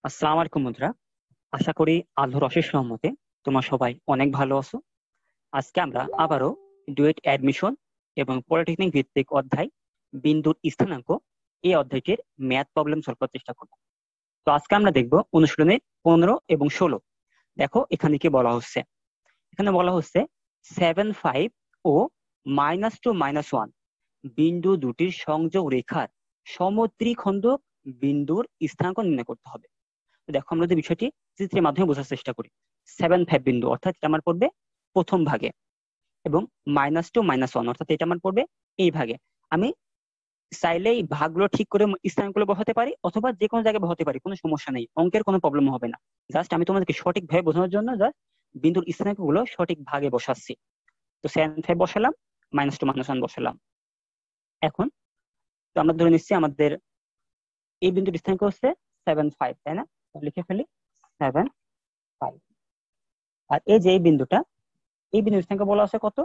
আসসালামু আলাইকুম বন্ধুরা। আশা করি আল্লাহর অশেষ রহমতে তোমরা সবাই অনেক ভালো আছো। আজকে আমরা আবারও ডুয়েট অ্যাডমিশন এবং পলিটেকনিক ভিত্তিক অধ্যায় বিন্দুর স্থানাঙ্ক এই অধ্যায়টির ম্যাথ প্রবলেম সলভ করার চেষ্টা করব। তো আজকে আমরা দেখব অনুশীলনের 15 এবং 16। দেখো এখানে কি বলা হচ্ছে। এখানে বলা হচ্ছে 7, 5 ও -2, -1 বিন্দু দুটির সংযোগ রেখার সমদ্বিখণ্ডক বিন্দুর স্থানাঙ্ক নির্ণয় করতে হবে। তো দেখো আমরা যে বিষয়টি চিত্রের মাধ্যমে বোঝার চেষ্টা করি। 7, 5 বিন্দু অর্থাৎ এটা আমার পড়বে প্রথম ভাগে, এবং -2, -1 অর্থাৎ এটা আমার পড়বে এই ভাগে। আমি চাইলে এই ভাগগুলো ঠিক করে স্থানগুলো বসাতে পারি, অথবা যে কোনো জায়গায় বসাতে পারি, কোনো সমস্যা নেই, অঙ্কের কোনো প্রবলেম হবে না। জাস্ট আমি তোমাদেরকে সঠিকভাবে বোঝানোর জন্য জাস্ট বিন্দুর স্থানাঙ্কগুলো সঠিক ভাগে বসাচ্ছি। তো 7, 5 বসালাম, -2, -1 বসালাম। এখন তো আমরা ধরে নিচ্ছি আমাদের এই বিন্দুর স্থানাঙ্ক হচ্ছে 7, 5, তাই না? তো লিখে ফেলি 7, 5। আর এই যে এই বিন্দুটা, এই বিন্দুর স্থানাঙ্ক বলা আছে কত?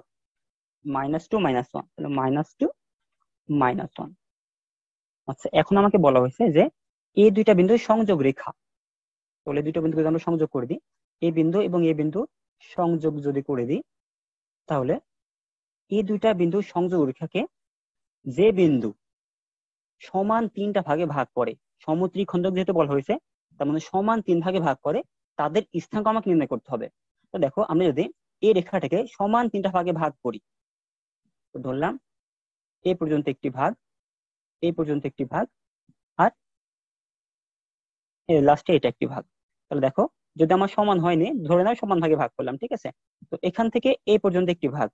-2, -1, তাহলে -2, -1। আচ্ছা, এখন আমাকে বলা হয়েছে যে এই দুইটা বিন্দুর সংযোগ রেখা, তাহলে দুইটা বিন্দুকে যদি আমরা সংযোগ করে দিই, এই বিন্দু এবং এই বিন্দু সংযোগ যদি করে দিই, তাহলে এই দুইটা বিন্দুর সংযোগ রেখাকে যে বিন্দু সমান তিনটা ভাগে ভাগ করে, সমত্রিখণ্ডক যেহেতু বলা হয়েছে, তার মানে সমান 3 ভাগে ভাগ করে, তাদের স্থানাঙ্ক আমাকে নির্ণয় করতে হবে। তো দেখো আমরা যদি এই রেখাটাকে সমান 3টা ভাগে ভাগ করি, তো ধরলাম এই পর্যন্ত একটি ভাগ, এই পর্যন্ত একটি ভাগ, আর লাস্টে এটা একটি ভাগ। তাহলে দেখো, যদি আমার সমান হয়নি, ধরে নাও সমান ভাগে ভাগ করলাম, ঠিক আছে? তো এখান থেকে এই পর্যন্ত একটি ভাগ,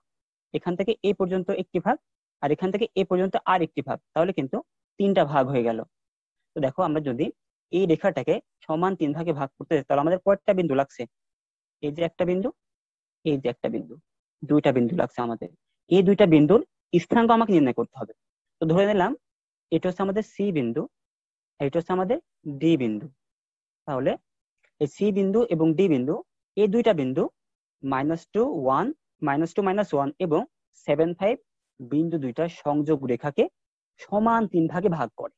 এখান থেকে এই পর্যন্ত একটি ভাগ, আর এখান থেকে এই পর্যন্ত আর একটি ভাগ, তাহলে কিন্তু 3টা ভাগ হয়ে গেল। তো দেখো আমরা যদি এই রেখাটাকে সমান 3 ভাগে ভাগ করতে চাই, তাহলে আমাদের কয়টা বিন্দু লাগছে? এই যে একটা বিন্দু, এই যে একটা বিন্দু, দুইটা বিন্দু লাগছে আমাদের। এই দুইটা বিন্দুর স্থানাঙ্ক আমাকে নির্ণয় করতে হবে। তো ধরে নিলাম এটা হচ্ছে আমাদের সি বিন্দু, আর এটা হচ্ছে আমাদের ডি বিন্দু। তাহলে এই সি বিন্দু এবং ডি বিন্দু, এই দুইটা বিন্দু -2, 1, -2, -1 এবং 7, 5 বিন্দু দুইটা সংযোগ রেখাকে সমান 3 ভাগে ভাগ করে।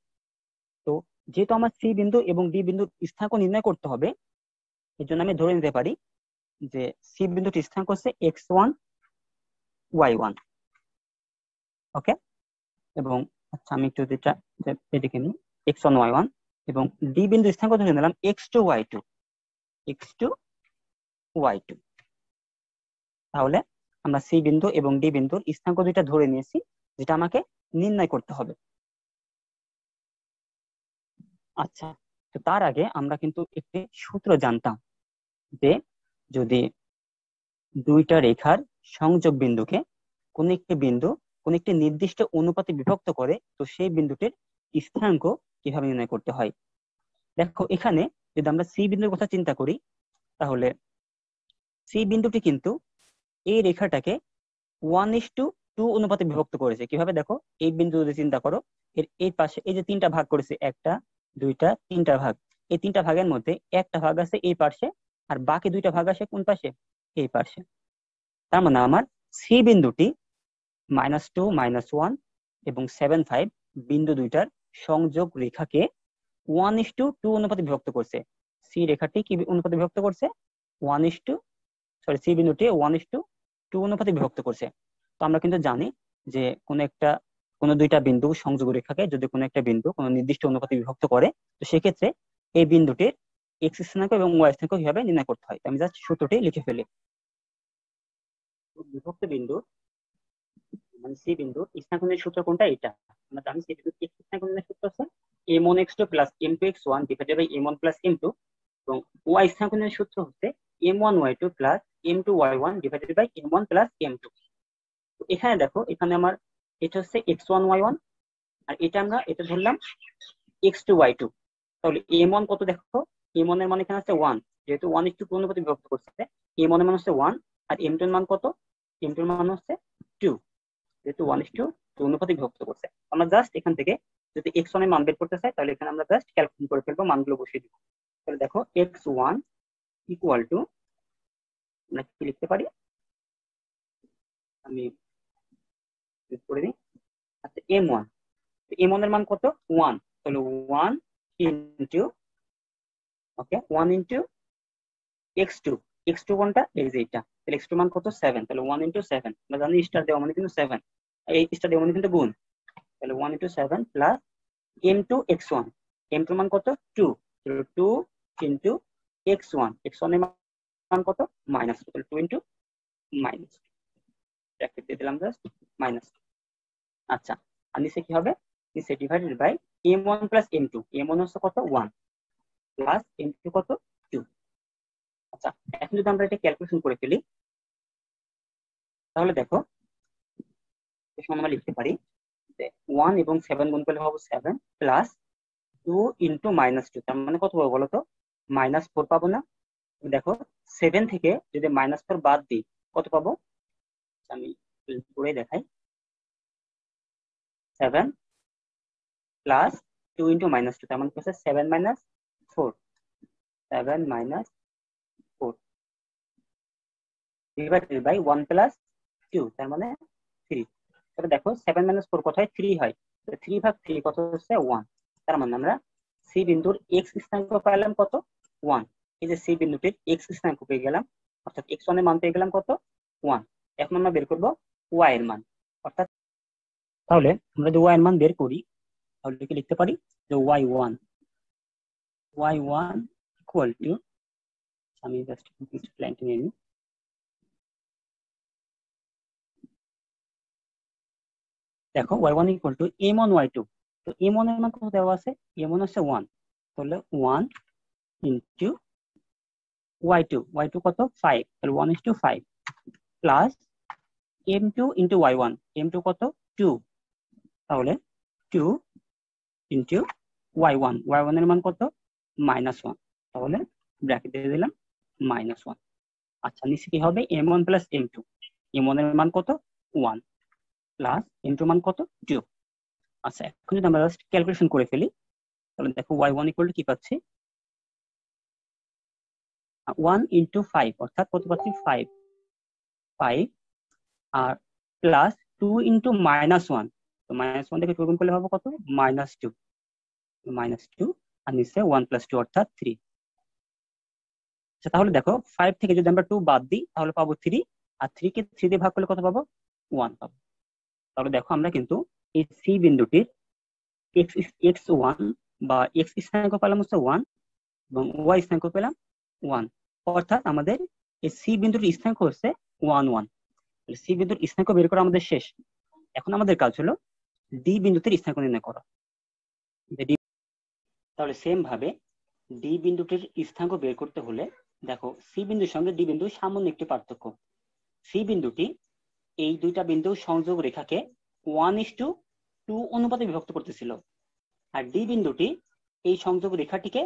তো যেহেতু আমার সি বিন্দু এবং ডি বিন্দুর স্থানাঙ্ক নির্ণয় করতে হবে, এর জন্য আমি ধরে নিতে পারি যে সি বিন্দুটির স্থানাঙ্ক হচ্ছে x1, y1। ওকে? এবং আচ্ছা, আমি একটু যেটা এদিকে নিই, x1, y1, এবং ডি বিন্দু স্থানাঙ্ক ধরে নিলাম x2, y2, x2, y2। তাহলে আমরা সি বিন্দু এবং ডি বিন্দুর স্থানাঙ্ক দুইটা ধরে নিয়েছি, যেটা আমাকে নির্ণয় করতে হবে। আচ্ছা, তো তার আগে আমরা কিন্তু একটি সূত্র জানতাম যে যদি দুইটা রেখার সংযোগ বিন্দুকে কোন একটি বিন্দু কোন একটি নির্দিষ্ট অনুপাতে বিভক্ত করে, তো সেই বিন্দুটির স্থানাঙ্ক কিভাবে নির্ণয় করতে হয়। দেখো এখানে যদি আমরা সি বিন্দুর কথা চিন্তা করি, তাহলে সি বিন্দুটি কিন্তু এই রেখাটাকে 1:2 অনুপাতে বিভক্ত করেছে। কিভাবে দেখো, এই বিন্দু যদি চিন্তা করো, এর এই পাশে এই যে 3টা ভাগ করেছে, একটা, দুইটা, 3টা ভাগ, এই 3টা ভাগের মধ্যে একটা ভাগ আছে এই পাশে, আর বাকি 2টা ভাগ আছে কোন পাশে? এই পাশে। তার মানে আমার সি বিন্দুটি -2, -1 এবং 7, 5 বিন্দু দুইটার সংযোগ রেখাকে 1:2 অনুপাতে বিভক্ত করছে। সি রেখাটি কি অনুপাতে বিভক্ত করছে? ওয়ান ইস টু সি বিন্দুটি 1:2 অনুপাতে বিভক্ত করছে। তো আমরা কিন্তু জানি যে কোনো দুইটা বিন্দু সংযোগ রেখাকে যদি কোনো একটা বিন্দু কোনো নির্দিষ্ট অনুপাতে বিভক্ত করে, তো সেক্ষেত্রে এই বিন্দুটির এক্স স্থানাঙ্ক এবং ওয়াই স্থানাঙ্ক কিভাবে নির্ণয় করতে হয়। তো আমি জাস্ট সূত্রটি লিখে ফেলি। বিভক্ত বিন্দু মানে সি বিন্দু স্থানাঙ্কনের সূত্র কোনটা? এটা আমরা জানি। সি বিন্দু এক্স স্থানাঙ্কনের সূত্র হচ্ছে m1x2 + m2x1 divided by m1 + m2, এবং ওয়াই স্থানাঙ্কনের সূত্র হচ্ছে m1y2 + m2y1 divided by m1 + m2। তো এখানে দেখো, এখানে আমার এটা হচ্ছে x1, y1, আর এটা ধরলাম x2, y2। তাহলে m1 কত দেখো, m1 এর মান এখানে আছে 1, যেহেতু 1:2 অনুপাতে বিভক্ত করছে, m1 এর মান হচ্ছে 1। আর m2 এর মান কত? m2 এর মান হচ্ছে 2, যেহেতু 1:2 অনুপাতে বিভক্ত করছে। আমরা জাস্ট এখান থেকে যদি x1 এর মান বের করতে চাই, তাহলে এখানে আমরা জাস্ট ক্যালকুলেট করে ফেলবো, মানগুলো বসিয়ে দিব। তাহলে দেখো x1 ইকুয়াল টু, আমরা কি লিখতে পারি, আমি করে দিই। আচ্ছা, m1, m1 এর মান কত? 1, তাহলে 1 ইন্টু ওকে 1 ইন্টু x2, x2 কোনটা এই যে এটা, তাহলে x2 মান কত 7, তাহলে 1 ইন্টু 7, আমরা জানি স্টার দেওয়া মানে কিন্তু 7, এই স্টার দেওয়া মানে কিন্তু গুণ, তাহলে 1 into 7 plus m2 x1, m2 মান কত 2, তাহলে 2 ইন্টু x1, x1 এর মান কত মাইনাস, তাহলে 2 ইন্টু মাইনাস, ব্র্যাকেট দিয়ে দিলাম জাস্ট মাইনাস। আচ্ছা, আর নিচে কি হবে, নিচে divided by m1 plus m2, m1 হচ্ছে কত 1 প্লাস m2 কত 2। আচ্ছা, এখন যদি আমরা এটা ক্যালকুলেশন করে ফেলি তাহলে দেখো আমরা লিখতে পারি যে 1 এবং 7 গুণ করলে হবে 7 প্লাস 2 ইন্টু মাইনাস 2, তার মানে কত পাবো বলো তো -4 পাবো না। দেখো 7 থেকে যদি -4 বাদ দিই কত পাবো, আমি করে দেখাই, 7 প্লাস 2 ইন্টু -2, তার মানে হচ্ছে 7 minus 4, 7 minus 4 divided by 1 plus 2, তার মানে 3। তাহলে দেখো 7 মাইনাস 4 কত হয় 3 হয়, 3 ভাগ 3 কত হচ্ছে 1, তার মানে আমরা সি বিন্দুর x স্থানাঙ্ক পেলাম কত 1, এই যে সি বিন্দুটির x স্থানাঙ্ক পেয়ে গেলাম, অর্থাৎ x1 এর মান পেয়ে গেলাম কত 1। এখন আমরা বের করব y এর মান, অর্থাৎ তাহলে আমরা যদি y এর মান বের করি তাহলে কি লিখতে পারি যে y1 ইকুয়াল টু, আমি জাস্ট লাইনটা নিয়ে নিই, দেখো y1 equal to m1 y2, তো m1 এর মান কত দেওয়া আছে, m1 হচ্ছে 1, তাহলে 1 ইনটু y2 কত 5, তাহলে 1:5 plus m2 into y1, m2 কত 2, তাহলে 2 ইনটু y1 এর মান কত -1, তাহলে ব্র্যাকেট দিয়ে দিলাম -1। আচ্ছা, নিচে কি হবে m1 প্লাস m2, m1 এর মান কত 1 প্লাস m2 মান কত 2। আচ্ছা, এখন যদি আমরা জাস্ট ক্যালকুলেশন করে ফেলি তাহলে দেখো y1 ইকুয়াল টু কি পাচ্ছি 1 ইন্টু 5, অর্থাৎ কত পাচ্ছি 5 আর প্লাস 2 ইন্টু -1, তো -1 থেকে 2 গুণ করলে হবে কত -2 আর নিচে 1 প্লাস 2 অর্থাৎ 3। আচ্ছা, তাহলে দেখো 5 থেকে যদি আমরা 2 বাদ দিই তাহলে পাবো 3, আর 3 কে 3 দিয়ে ভাগ করলে কত পাবো 1 পাবো। তাহলে দেখো আমরা কিন্তু এই সি বিন্দুটির x1 বা x স্থানাঙ্ক পেলাম হচ্ছে 1 এবং y স্থানাঙ্ক পেলাম 1, অর্থাৎ আমাদের এই সি বিন্দুর স্থানাঙ্ক হচ্ছে 1 1। সি বিন্দুর স্থানাঙ্ক বের করা আমাদের শেষ, এখন আমাদের কাজ হলো ডি বিন্দুতে স্থানাঙ্ক নির্ণয় করা। তাহলে সেম ভাবে ডি বিন্দুটির স্থানাঙ্ক বের করতে হলে দেখো সি বিন্দুর সঙ্গে ডি বিন্দু সামান্য একটি পার্থক্য, সি বিন্দুটি এই দুইটা বিন্দু সংযোগ রেখাকে 1:2 অনুপাতে বিভক্ত করতেছিল, আর ডি বিন্দুটি এই সংযোগ রেখাটিকে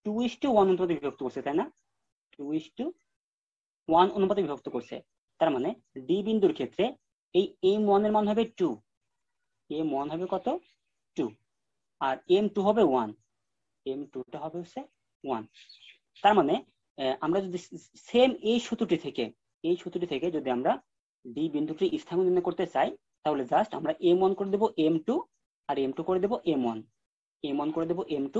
2:1 অনুপাতে বিভক্ত করছে, তাই না, 2:1 অনুপাতে বিভক্ত করছে। তার মানে ডি বিন্দুর ক্ষেত্রে এই m1 এর মান হবে 2, m1 হবে কত 2, আর m2 হবে 1, m2 টা হবে হচ্ছে 1। তার মানে আমরা যদি সেম এই সূত্রটি থেকে যদি আমরা ডি বিন্দুটি স্থানাঙ্ক নির্ণয় করতে চাই তাহলে জাস্ট আমরা m1 করে দেব m2 আর m2 করে দেব m1, m1 করে দেব m2,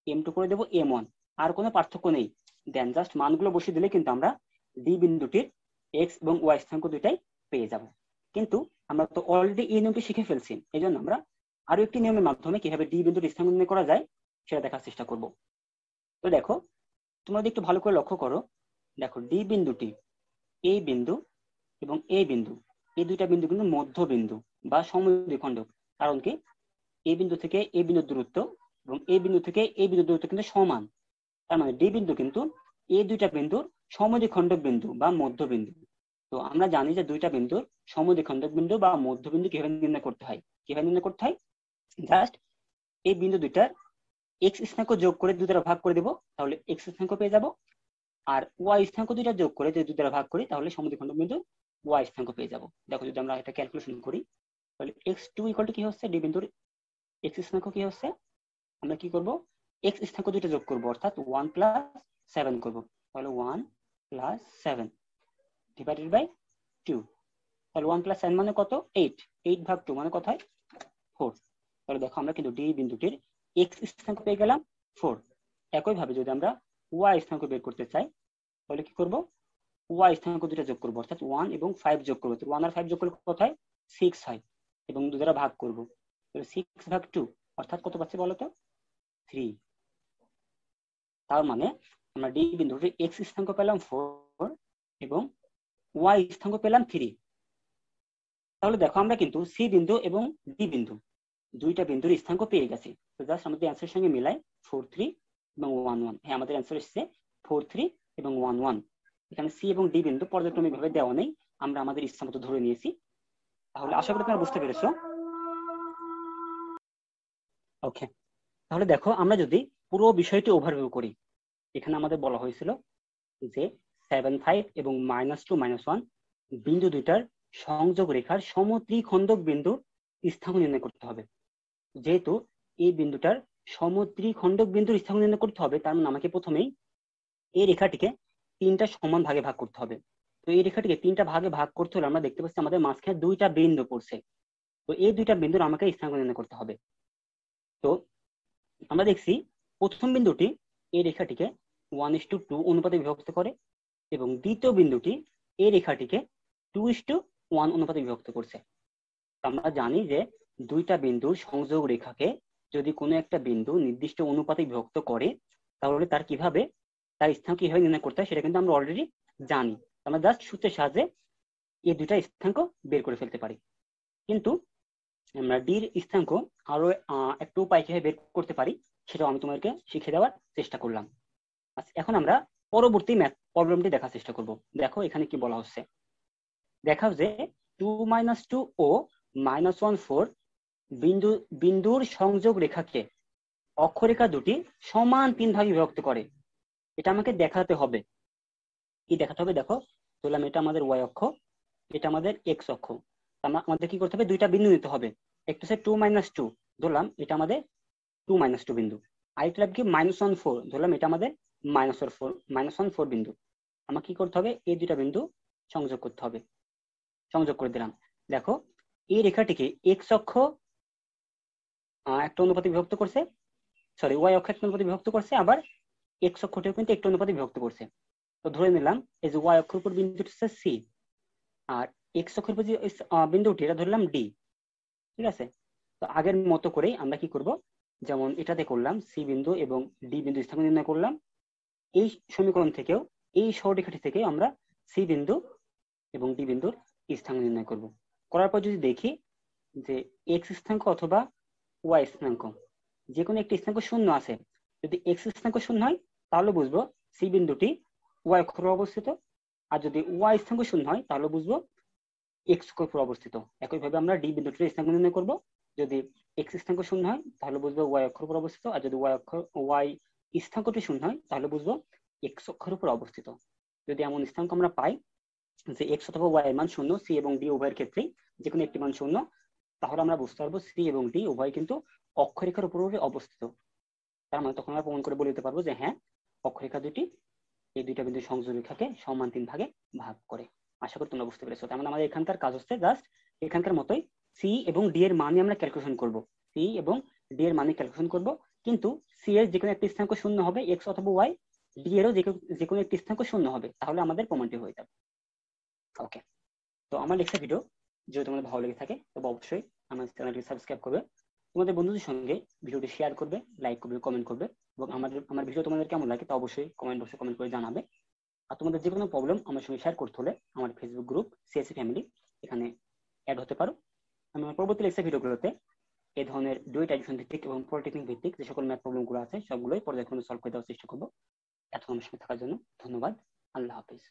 m2 করে দেব m1, আর কোনো পার্থক্য নেই। দেন জাস্ট মানগুলো বসিয়ে দিলে কিন্তু আমরা ডি বিন্দুটির x এবং y স্থানাঙ্ক দুইটাই পেয়ে যাব। কিন্তু আমরা তো অলরেডি এই নিয়মটি শিখে ফেলছি, এই জন্য আমরা আরো একটি নিয়মের মাধ্যমে কিভাবে ডি বিন্দুর স্থানাঙ্ক নির্ণয় করা যায় সেটা দেখার চেষ্টা করব। তো দেখো তোমরা যদি একটু ভালো করে লক্ষ্য করো, দেখো ডি বিন্দুটি এই বিন্দু এবং এই বিন্দু, এই দুইটা বিন্দু কিন্তু মধ্যবিন্দু বা সমদ্বিখণ্ডক। কারণ কি এই বিন্দু থেকে এই বিন্দুর দূরত্ব এবং এই বিন্দু থেকে এই বিন্দুর দূরত্ব কিন্তু সমান, তার মানে ডি বিন্দু কিন্তু এই দুইটা বিন্দুর সমদ্বিখণ্ডক বিন্দু বা মধ্যবিন্দু। তো আমরা জানি যে দুইটা বিন্দুর সমদ্বিখণ্ডক বিন্দু বা মধ্যবিন্দু কিভাবে নির্ণয় করতে হয়, জাস্ট এই বিন্দু দুইটার x স্থানাঙ্ক যোগ করে 2 দ্বারা ভাগ করে দেব, তাহলে x স্থানাঙ্ক পেয়ে যাব, আর y স্থানাঙ্ক দুইটা যোগ করে যদি 2 দ্বারা ভাগ করি তাহলে সমদ্বিখণ্ডক বিন্দু y স্থানাঙ্ক পেয়ে যাব। দেখো যদি আমরা এটা ক্যালকুলেশন করি তাহলে x2 ইকুয়াল টু কি হচ্ছে, ডি বিন্দুর x স্থানাঙ্ক কি হচ্ছে, আমরা কি করব x স্থানাঙ্ক দুইটা যোগ করব, অর্থাৎ 1 প্লাস 7 করব, তাহলে 1 প্লাস 7 ডিভাইডেড বাই 2, তাহলে 1 প্লাস 7 মানে কত 8 ভাগ 2 মানে কত হয় 4। তাহলে দেখো আমরা কিন্তু ডি বিন্দুটির x স্থানাঙ্ক পেয়ে গেলাম 4। একই ভাবে যদি আমরা ওয়াই স্থানাঙ্ক বের করতে চাই, তাহলে কি করব, ওয়াই স্থানাঙ্ক দুটো যোগ করবো, অর্থাৎ 1 এবং 5 যোগ করবো। 1 আর 5 যোগ করলে কোথায় 6 হয়, এবং 2 দ্বারা ভাগ করবো, তাহলে 6 ভাগ 2 অর্থাৎ কত পাচ্ছি বলো তো, 3। তার মানে আমরা ডি বিন্দুটি এক্স স্থানাঙ্ক পেলাম 4 এবং ওয়াই স্থানাঙ্ক পেলাম 3। তাহলে দেখো আমরা কিন্তু সি বিন্দু এবং ডি বিন্দু দুইটা বিন্দুর স্থানাঙ্ক পেয়ে গেছি। তো জাস্ট আমাদের অ্যান্সারের সঙ্গে মিলাই 4 3 এবং 1 1। হ্যাঁ, আমাদের অ্যান্সার এসেছে 4 3 এবং 1 1। এখানে সি এবং ডি বিন্দু পর্যায়ক্রমিক ভাবে দেওয়া নেই, আমরা আমাদের ইচ্ছা মতো ধরে নিয়েছি। তাহলে আশা করি তোমরা বুঝতে পেরেছো। ওকে, তাহলে দেখো আমরা যদি পুরো বিষয়টি ওভারভিউ করি, এখানে আমাদের বলা হয়েছিল যে 7 5 এবং -2 -1 বিন্দু দুইটার সংযোগ রেখার সমত্রিখণ্ডক বিন্দুর স্থানাঙ্ক নির্ণয় করতে হবে। যেহেতু এই বিন্দুটার সমত্রিখণ্ডক বিন্দুর স্থানাঙ্ক নির্ণয় করতে হবে, তার মানে আমাকে প্রথমেই এই রেখাটিকে 3টা সমান ভাগে ভাগ করতে হবে। তো এই রেখাটিকে 3টা ভাগে ভাগ করতে হলে আমরা দেখতে পাচ্ছি আমাদের মাঝখানে 2টা বিন্দু পড়ছে। তো এই 2টা বিন্দুর আমাকে স্থানাঙ্ক নির্ণয় করতে হবে। তো আমরা দেখছি প্রথম বিন্দুটি এই রেখাটিকে 1:2 অনুপাতে বিভক্ত করে, এবং দ্বিতীয় বিন্দুটি এই রেখাটিকে 2:1 অনুপাতে বিভক্ত করছে। আমরা জানি যে দুইটা বিন্দুর সংযোগ রেখাকে যদি কোনো একটা বিন্দু নির্দিষ্ট অনুপাতে বিভক্ত করে, তাহলে তার স্থানাঙ্ক কিভাবে নির্ণয় করতে হয় সেটা কিন্তু আমরা অলরেডি জানি। আমরা জাস্ট সূত্রের সাহায্যে এই দুইটা স্থানাঙ্ক বের করে ফেলতে পারি। কিন্তু আমরা ডির স্থানাঙ্ক আরো একটু উপায় কিভাবে বের করতে পারি সেটাও আমি তোমাদেরকে শিখিয়ে দেওয়ার চেষ্টা করলাম। আচ্ছা, এখন আমরা পরবর্তী ম্যাথ প্রবলেমটি দেখার চেষ্টা করব। দেখো এখানে কি বলা হচ্ছে, দেখাও যে 2 - 2 ও -1 4 বিন্দুর সংযোগ রেখাকে অক্ষরেখা দুটি সমান 3 ভাগে বিভক্ত করে। এটা আমাকে দেখাতে হবে। কি দেখাতে হবে, দেখো ধরলাম এটা আমাদের ওয়াই অক্ষ, এটা আমাদের এক্স অক্ষ। আমাদের কি করতে হবে, দুইটা বিন্দু নিতে হবে। একটা হচ্ছে 2 - 2, ধরলাম এটা আমাদের 2 - 2 বিন্দু। আরেকটা কি -1 4, ধরলাম এটা আমাদের -1 4 বিন্দু। আমাকে কি করতে হবে, এই দুইটা বিন্দু সংযোগ করতে হবে। সংযোগ করে দিলাম। দেখো এই রেখাটিকে এক্স অক্ষ একটা অনুপাতে বিভক্ত করছে, সরি ওয়াই অক্ষ একটা অনুপাতে বিভক্ত করছে, আবার এক্স অক্ষটিও কিন্তু একটা অনুপাতে বিভক্ত করছে। তো ধরে নিলাম এই যে ওয়াই অক্ষের উপর বিন্দুটি হচ্ছে সি, আর এক্স অক্ষের উপর যে বিন্দুটি এটা ধরলাম ডি। ঠিক আছে, তো আগের মতো করেই আমরা কি করব, যেমন এটাতে করলাম সি বিন্দু এবং ডি বিন্দু স্থানাঙ্ক নির্ণয় করলাম, এই সমীকরণ থেকেও এই সরলরেখাটি থেকে আমরা সি বিন্দু এবং ডি বিন্দুর স্থানাঙ্ক নির্ণয় করব। করার পর যদি দেখি যে এক্স স্থানাঙ্ক অথবা ওয়াই স্থানাঙ্ক যে কোনো একটি স্থানাঙ্ক শূন্য আছে, যদি এক্স স্থানাঙ্ক শূন্য হয় তাহলে বুঝবো সি বিন্দুটি ওয়াই অক্ষরে অবস্থিত, আর যদি ওয়াই স্থানাঙ্ক শূন্য হয় তাহলে বুঝবো এক্স অক্ষরে অবস্থিত। একইভাবে আমরা ডি বিন্দুটির স্থানাঙ্ক নির্ণয় করব, যদি এক্স স্থানাঙ্ক শূন্য হয় তাহলে বুঝবো ওয়াই অক্ষর উপর অবস্থিত, আর যদি ওয়াই স্থানাঙ্কটি শূন্য হয় তাহলে বুঝবো এক্স অক্ষের উপর অবস্থিত। যদি এমন স্থানাঙ্ক আমরা পাই যে এক্স অথবা ওয়াই এর মান শূন্য, সি এবং ডি উভয়ের ক্ষেত্রেই যে কোনো একটি মান শূন্য, তাহলে আমরা বুঝতে পারবো সি এবং ডি উভয় কিন্তু অক্ষরেখার উপরে অবস্থিত। তার মানে তখন আমরা প্রমাণ করে বলে দিতে পারবো যে হ্যাঁ, অক্ষরেখা দুটি এই দুইটা বিন্দু সংযোগ রেখাকে সমান 3 ভাগে ভাগ করে। আশা করি তোমরা বুঝতে পেরেছো। তার মানে আমাদের এখানকার কাজ হচ্ছে জাস্ট এখানকার মতোই সি এবং ডি এর মানে আমরা ক্যালকুলেশন করব, সি এবং ডি এর মানে ক্যালকুলেশন করব, কিন্তু সি এর যে কোনো একটি স্থানাঙ্ক শূন্য হবে এক্স অথবা ওয়াই, ডি এরও যে কোনো একটি স্থানাঙ্ক শূন্য হবে, তাহলে আমাদের প্রমাণটি হয়ে যাবে। ওকে, তো আমার লেকচার ভিডিও যদি তোমাদের ভালো লেগে থাকে তবে অবশ্যই আমার চ্যানেলটি সাবস্ক্রাইব করবে, তোমাদের বন্ধুদের সঙ্গে ভিডিওটি শেয়ার করবে, লাইক করবে, কমেন্ট করবে, এবং আমার ভিডিও তোমাদের কেমন লাগে তা অবশ্যই কমেন্ট বক্সে কমেন্ট করে জানাবে। আর তোমাদের যে কোনো প্রবলেম আমার সঙ্গে শেয়ার করতে হলে আমার ফেসবুক গ্রুপ সিএসসি ফ্যামিলি এখানে অ্যাড হতে পারো। আমি আমার পরবর্তী লেকচার ভিডিওগুলোতে এই ধরনের ডুয়েট অ্যাডিশন ভিত্তিক এবং পলিটেকনিক ভিত্তিক যে সকল ম্যাথ প্রবলেমগুলো আছে সবগুলোই পর্যায়ক্রমে সলভ করে দেওয়ার চেষ্টা করবো। এতক্ষণ আমার সঙ্গে থাকার জন্য ধন্যবাদ। আল্লাহ হাফিজ।